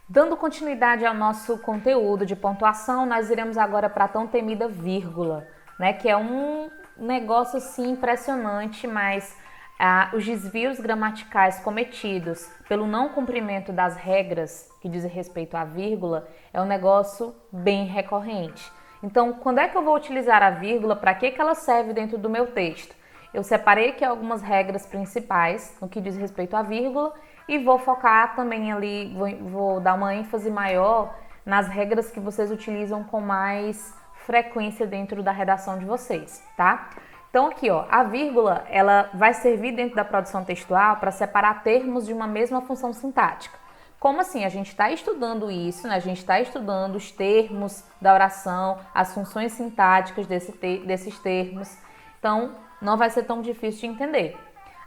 Dando continuidade ao nosso conteúdo de pontuação, nós iremos agora para a tão temida vírgula, né? Que é um negócio assim impressionante, mas os desvios gramaticais cometidos pelo não cumprimento das regras que dizem respeito à vírgula é um negócio bem recorrente. Então, quando é que eu vou utilizar a vírgula? Para que ela serve dentro do meu texto? Eu separei aqui algumas regras principais no que diz respeito à vírgula e vou focar também ali, vou dar uma ênfase maior nas regras que vocês utilizam com mais frequência dentro da redação de vocês, tá? Então aqui, ó, a vírgula, ela vai servir dentro da produção textual para separar termos de uma mesma função sintática. Como assim? A gente está estudando isso, né? A gente está estudando os termos da oração, as funções sintáticas desses termos. Então, não vai ser tão difícil de entender.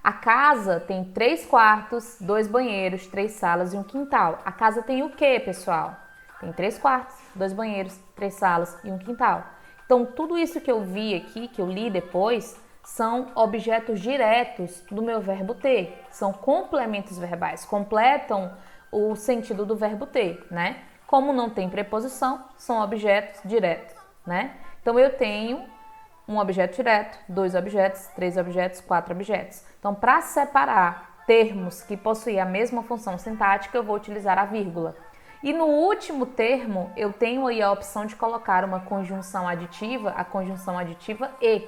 A casa tem 3 quartos, 2 banheiros, 3 salas e um quintal. A casa tem o quê, pessoal? Tem 3 quartos, 2 banheiros, 3 salas e um quintal. Então, tudo isso que eu vi aqui, que eu li depois, são objetos diretos do meu verbo ter. São complementos verbais, completam o sentido do verbo ter, né? Como não tem preposição, são objetos diretos, né? Então, eu tenho um objeto direto, 2 objetos, 3 objetos, 4 objetos. Então, para separar termos que possuem a mesma função sintática, eu vou utilizar a vírgula. E no último termo, eu tenho aí a opção de colocar uma conjunção aditiva, a conjunção aditiva e.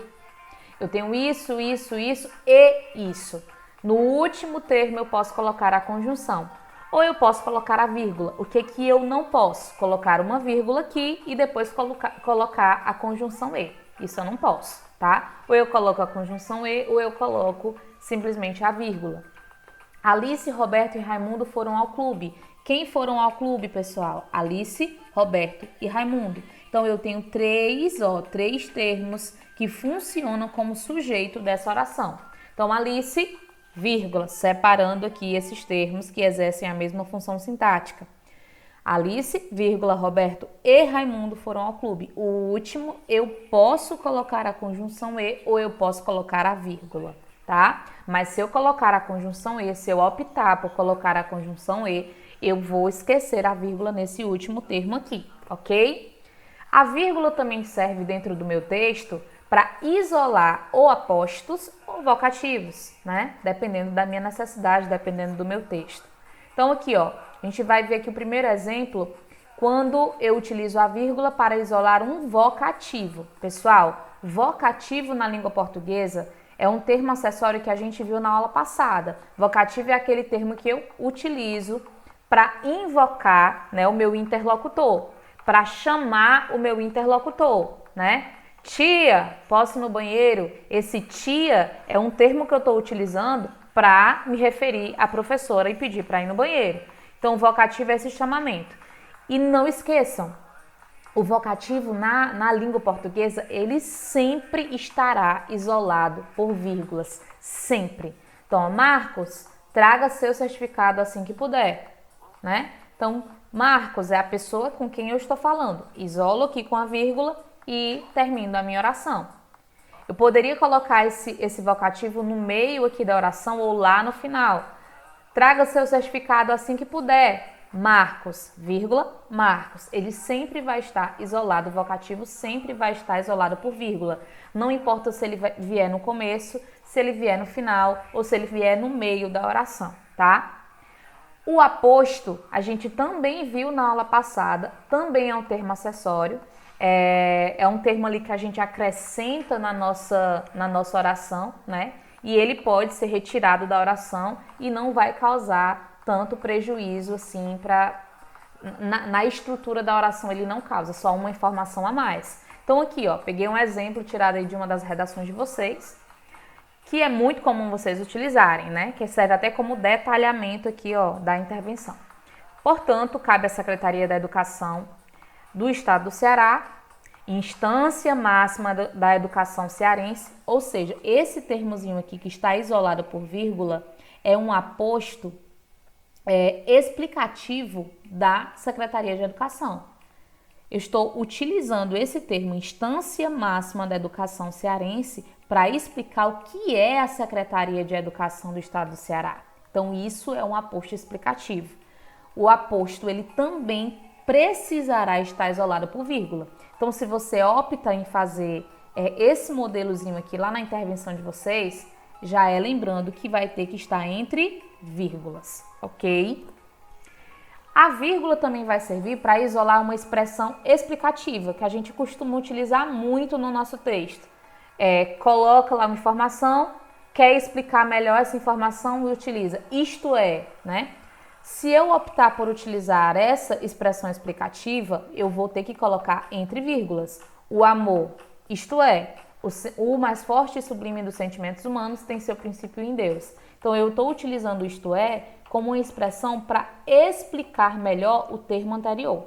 Eu tenho isso, isso, isso e isso. No último termo, eu posso colocar a conjunção. Ou eu posso colocar a vírgula. O que eu não posso? Colocar uma vírgula aqui e depois colocar a conjunção e. Isso eu não posso, tá? Ou eu coloco a conjunção e, ou eu coloco simplesmente a vírgula. Alice, Roberto e Raimundo foram ao clube. Quem foram ao clube, pessoal? Alice, Roberto e Raimundo. Então, eu tenho três termos que funcionam como sujeito dessa oração. Então, Alice, vírgula, separando aqui esses termos que exercem a mesma função sintática. Alice, vírgula, Roberto e Raimundo foram ao clube. O último, eu posso colocar a conjunção e ou eu posso colocar a vírgula, tá? Mas se eu colocar a conjunção e, se eu optar por colocar a conjunção e, eu vou esquecer a vírgula nesse último termo aqui, ok? A vírgula também serve dentro do meu texto para isolar ou apostos ou vocativos, né? Dependendo da minha necessidade, dependendo do meu texto. Então aqui, ó, a gente vai ver aqui o primeiro exemplo, quando eu utilizo a vírgula para isolar um vocativo. Pessoal, vocativo na língua portuguesa é um termo acessório que a gente viu na aula passada. Vocativo é aquele termo que eu utilizo para invocar, né, o meu interlocutor, para chamar o meu interlocutor, né? Tia, posso ir no banheiro? Esse tia é um termo que eu estou utilizando para me referir à professora e pedir para ir no banheiro. Então, o vocativo é esse chamamento. E não esqueçam, o vocativo na língua portuguesa, ele sempre estará isolado por vírgulas, sempre. Então, Marcos, traga seu certificado assim que puder, né? Então, Marcos é a pessoa com quem eu estou falando. Isolo aqui com a vírgula e termino a minha oração. Eu poderia colocar esse vocativo no meio aqui da oração ou lá no final. Traga seu certificado assim que puder. Marcos, vírgula, Marcos. Ele sempre vai estar isolado, o vocativo sempre vai estar isolado por vírgula. Não importa se ele vier no começo, se ele vier no final ou se ele vier no meio da oração, tá? O aposto, a gente também viu na aula passada, também é um termo acessório. É um termo ali que a gente acrescenta na nossa oração, né? E ele pode ser retirado da oração e não vai causar tanto prejuízo assim na estrutura da oração, ele não causa, só uma informação a mais. Então aqui, ó, peguei um exemplo tirado aí de uma das redações de vocês, que é muito comum vocês utilizarem, né? Que serve até como detalhamento aqui, ó, da intervenção. Portanto, cabe à Secretaria da Educação do Estado do Ceará, instância máxima da educação cearense, ou seja, esse termozinho aqui que está isolado por vírgula é um aposto explicativo da Secretaria de Educação. Eu estou utilizando esse termo instância máxima da educação cearense para explicar o que é a Secretaria de Educação do Estado do Ceará. Então, isso é um aposto explicativo. o aposto ele também precisará estar isolado por vírgula. Então, se você opta em fazer esse modelozinho aqui lá na intervenção de vocês, já é lembrando que vai ter que estar entre vírgulas, ok? A vírgula também vai servir para isolar uma expressão explicativa, que a gente costuma utilizar muito no nosso texto. Coloca lá uma informação, quer explicar melhor essa informação e utiliza isto é, né? Se eu optar por utilizar essa expressão explicativa, eu vou ter que colocar entre vírgulas. O amor, isto é, o mais forte e sublime dos sentimentos humanos tem seu princípio em Deus. Então, eu estou utilizando isto é como uma expressão para explicar melhor o termo anterior.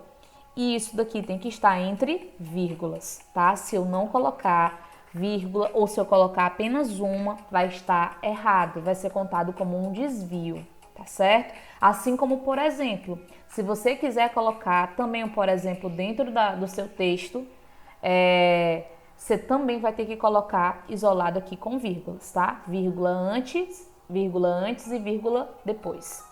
E isso daqui tem que estar entre vírgulas, tá? Se eu não colocar vírgula ou se eu colocar apenas uma, vai estar errado, vai ser contado como um desvio, tá certo? Assim como, por exemplo, se você quiser colocar também um por exemplo dentro do seu texto, você também vai ter que colocar isolado aqui com vírgulas, tá? Vírgula antes e vírgula depois.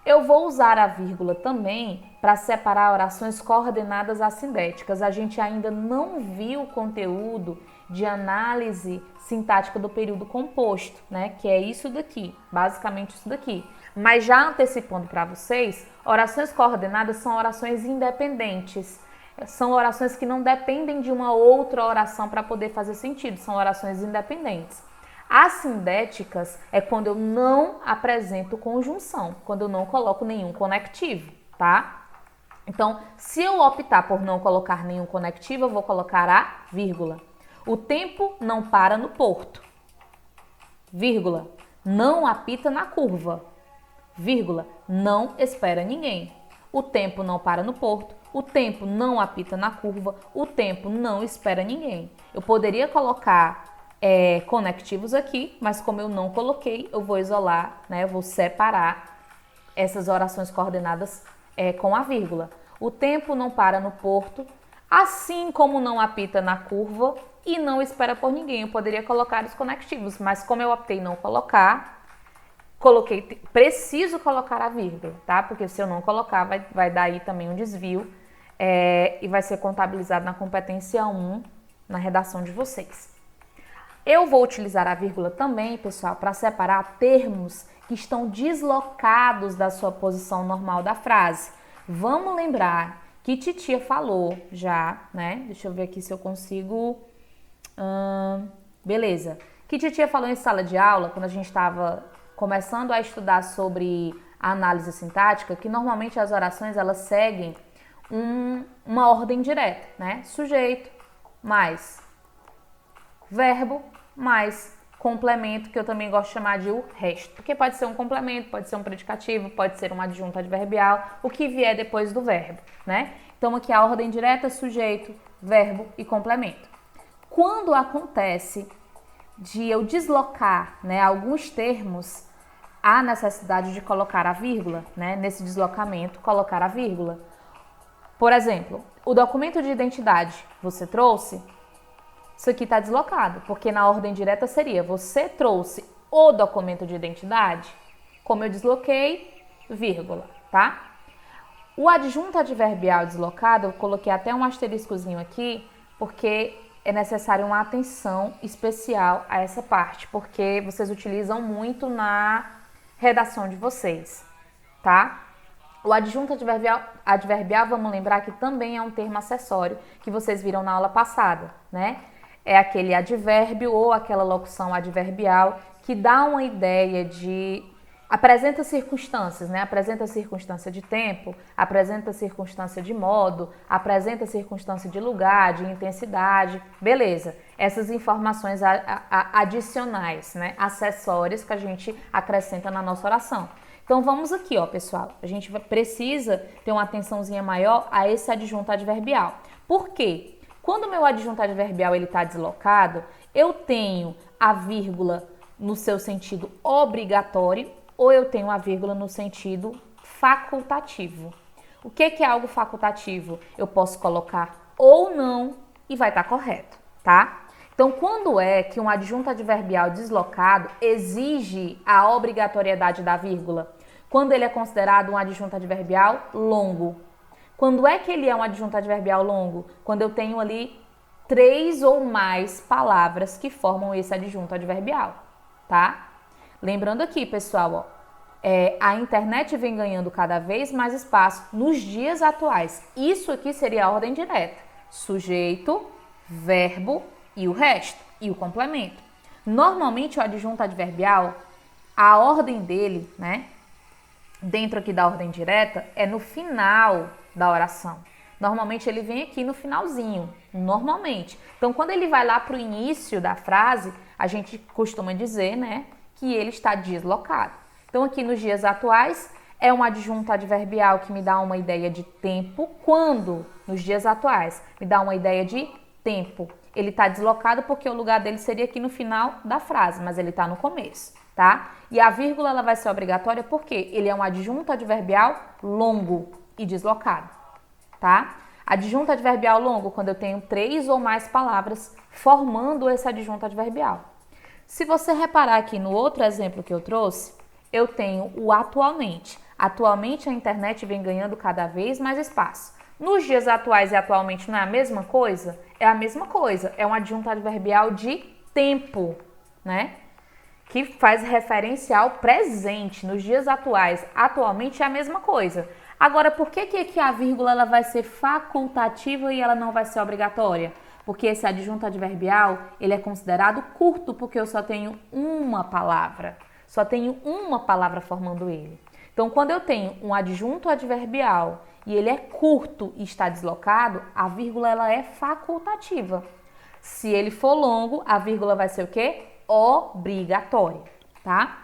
Eu vou usar a vírgula também para separar orações coordenadas assindéticas. A gente ainda não viu o conteúdo de análise sintática do período composto, né? Que é isso daqui, basicamente isso daqui. Mas já antecipando para vocês, orações coordenadas são orações independentes. São orações que não dependem de uma outra oração para poder fazer sentido, são orações independentes. Assindéticas é quando eu não apresento conjunção, quando eu não coloco nenhum conectivo, tá? Então, se eu optar por não colocar nenhum conectivo, eu vou colocar a vírgula. O tempo não para no porto, vírgula, não apita na curva, vírgula, não espera ninguém. O tempo não para no porto, o tempo não apita na curva, o tempo não espera ninguém. Eu poderia colocar conectivos aqui, mas como eu não coloquei, eu vou isolar, né? Eu vou separar essas orações coordenadas com a vírgula. O tempo não para no porto, assim como não apita na curva e não espera por ninguém. Eu poderia colocar os conectivos, mas como eu optei não colocar, preciso colocar a vírgula, tá? Porque se eu não colocar, vai dar aí também um desvio e vai ser contabilizado na competência 1, na redação de vocês. Eu vou utilizar a vírgula também, pessoal, para separar termos que estão deslocados da sua posição normal da frase. Vamos lembrar que titia falou já, né? Deixa eu ver aqui se eu consigo... beleza. Que titia falou em sala de aula, quando a gente estava começando a estudar sobre a análise sintática, que normalmente as orações elas seguem uma ordem direta, né? Sujeito mais verbo mais complemento, que eu também gosto de chamar de o resto. Porque pode ser um complemento, pode ser um predicativo, pode ser um adjunto adverbial, o que vier depois do verbo, né? Então aqui a ordem direta, sujeito, verbo e complemento. Quando acontece de eu deslocar, né, alguns termos, há necessidade de colocar a vírgula, né? Nesse deslocamento, colocar a vírgula. Por exemplo, o documento de identidade você trouxe? Isso aqui está deslocado, porque na ordem direta seria você trouxe o documento de identidade? Como eu desloquei, vírgula, tá? O adjunto adverbial deslocado, eu coloquei até um asteriscozinho aqui, porque é necessário uma atenção especial a essa parte, porque vocês utilizam muito na redação de vocês, tá? O adjunto adverbial, vamos lembrar que também é um termo acessório que vocês viram na aula passada, né? É aquele advérbio ou aquela locução adverbial que dá uma ideia de... apresenta circunstâncias, né? Apresenta circunstância de tempo, apresenta circunstância de modo, apresenta circunstância de lugar, de intensidade, beleza. Essas informações adicionais, né? Acessórias que a gente acrescenta na nossa oração. Então vamos aqui, ó, pessoal. A gente precisa ter uma atençãozinha maior a esse adjunto adverbial. Por quê? Quando o meu adjunto adverbial está deslocado, eu tenho a vírgula no seu sentido obrigatório ou eu tenho a vírgula no sentido facultativo. O que é algo facultativo? Eu posso colocar ou não e vai estar correto, tá? Então, quando é que um adjunto adverbial deslocado exige a obrigatoriedade da vírgula? Quando ele é considerado um adjunto adverbial longo. Quando é que ele é um adjunto adverbial longo? Quando eu tenho ali 3 ou mais palavras que formam esse adjunto adverbial, tá? Lembrando aqui, pessoal, ó, a internet vem ganhando cada vez mais espaço nos dias atuais. Isso aqui seria a ordem direta. Sujeito, verbo e o resto, e o complemento. Normalmente o adjunto adverbial, a ordem dele, né, dentro aqui da ordem direta, é no final da oração. Normalmente ele vem aqui no finalzinho, normalmente. Então, quando ele vai lá para o início da frase, a gente costuma dizer, né, que ele está deslocado. Então, aqui nos dias atuais, é um adjunto adverbial que me dá uma ideia de tempo. Quando, nos dias atuais, me dá uma ideia de tempo. Ele está deslocado porque o lugar dele seria aqui no final da frase, mas ele está no começo, tá? E a vírgula ela vai ser obrigatória porque ele é um adjunto adverbial longo e deslocado, tá? Adjunto adverbial longo quando eu tenho 3 ou mais palavras formando esse adjunto adverbial. Se você reparar aqui no outro exemplo que eu trouxe, eu tenho o atualmente. Atualmente a internet vem ganhando cada vez mais espaço. Nos dias atuais e atualmente não é a mesma coisa? É a mesma coisa, é um adjunto adverbial de tempo, né? Que faz referência ao presente. Nos dias atuais, atualmente é a mesma coisa. Agora, por que a vírgula ela vai ser facultativa e ela não vai ser obrigatória? Porque esse adjunto adverbial, ele é considerado curto porque eu só tenho uma palavra. Só tenho uma palavra formando ele. Então, quando eu tenho um adjunto adverbial e ele é curto e está deslocado, a vírgula ela é facultativa. Se ele for longo, a vírgula vai ser o quê? Obrigatória, tá?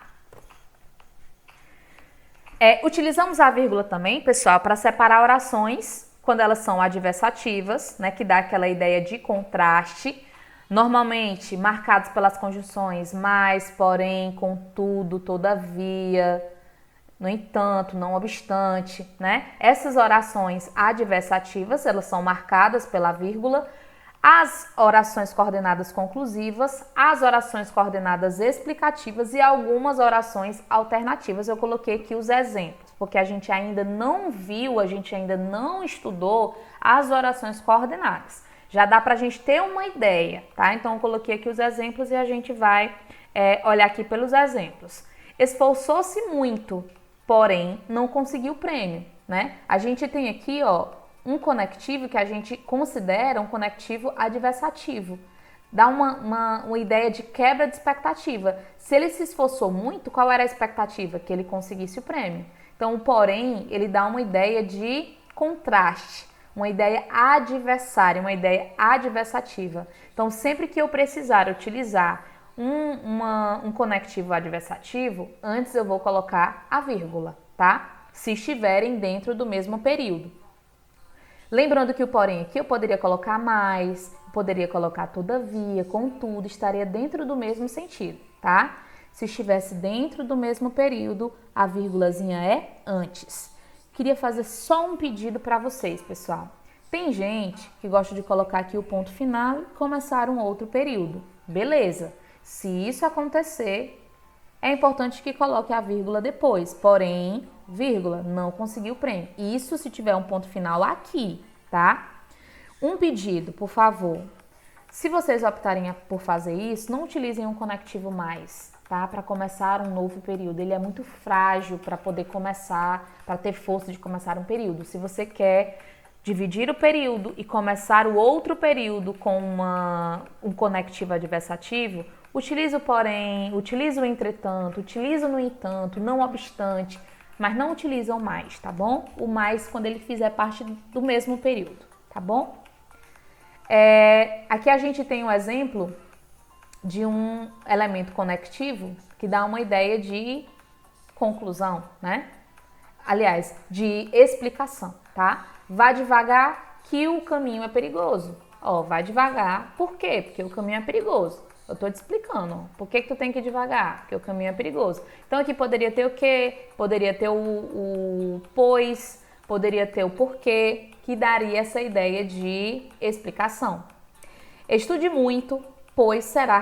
Utilizamos a vírgula também, pessoal, para separar orações quando elas são adversativas, né, que dá aquela ideia de contraste, normalmente marcados pelas conjunções mas, porém, contudo, todavia, no entanto, não obstante, né? Essas orações adversativas, elas são marcadas pela vírgula. As orações coordenadas conclusivas, as orações coordenadas explicativas e algumas orações alternativas. Eu coloquei aqui os exemplos, porque a gente ainda não viu, a gente ainda não estudou as orações coordenadas. Já dá para a gente ter uma ideia, tá? Então, eu coloquei aqui os exemplos e a gente vai olhar aqui pelos exemplos. Esforçou-se muito, porém não conseguiu o prêmio, né? A gente tem aqui, ó, um conectivo que a gente considera um conectivo adversativo. Dá uma ideia de quebra de expectativa. Se ele se esforçou muito, qual era a expectativa? Que ele conseguisse o prêmio. Então, o porém, ele dá uma ideia de contraste, uma ideia adversária, uma ideia adversativa. Então, sempre que eu precisar utilizar um conectivo adversativo, antes eu vou colocar a vírgula, tá? Se estiverem dentro do mesmo período. Lembrando que o porém aqui eu poderia colocar mais, poderia colocar todavia, contudo, estaria dentro do mesmo sentido, tá? Se estivesse dentro do mesmo período, a vírgulazinha é antes. Queria fazer só um pedido para vocês, pessoal. Tem gente que gosta de colocar aqui o ponto final e começar um outro período. Beleza. Se isso acontecer, é importante que coloque a vírgula depois, porém, vírgula, não conseguiu o prêmio. Isso se tiver um ponto final aqui, tá? Um pedido, por favor. Se vocês optarem por fazer isso, não utilizem um conectivo mais, tá? Para começar um novo período. Ele é muito frágil para poder começar, para ter força de começar um período. Se você quer dividir o período e começar o outro período com um conectivo adversativo, utilize o porém, utilize o entretanto, utilize o no entanto, não obstante, mas não utilize o mais, tá bom? O mais quando ele fizer parte do mesmo período, tá bom? Aqui a gente tem um exemplo de um elemento conectivo que dá uma ideia de conclusão, né? Aliás, de explicação, tá? Vá devagar que o caminho é perigoso. Ó, vai devagar, por quê? Porque o caminho é perigoso. Eu tô te explicando, ó. Por que tu tem que ir devagar? Porque o caminho é perigoso. Então aqui poderia ter o quê? Poderia ter o pois, poderia ter o porquê, que daria essa ideia de explicação. Estude muito, pois será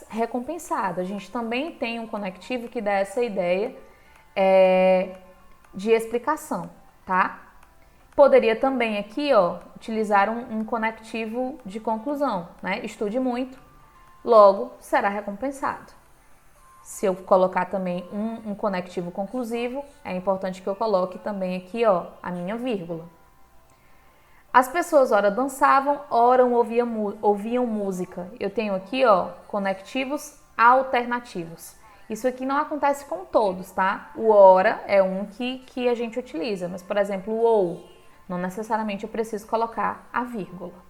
recompensado. A gente também tem um conectivo que dá essa ideia de explicação, tá? Poderia também aqui, ó, utilizar um conectivo de conclusão, né? Estude muito, logo será recompensado. Se eu colocar também um conectivo conclusivo, é importante que eu coloque também aqui, ó, a minha vírgula. As pessoas ora dançavam, ora ouviam música. Eu tenho aqui, ó, conectivos alternativos. Isso aqui não acontece com todos, tá? O ora é um que a gente utiliza, mas, por exemplo, o ou, não necessariamente eu preciso colocar a vírgula.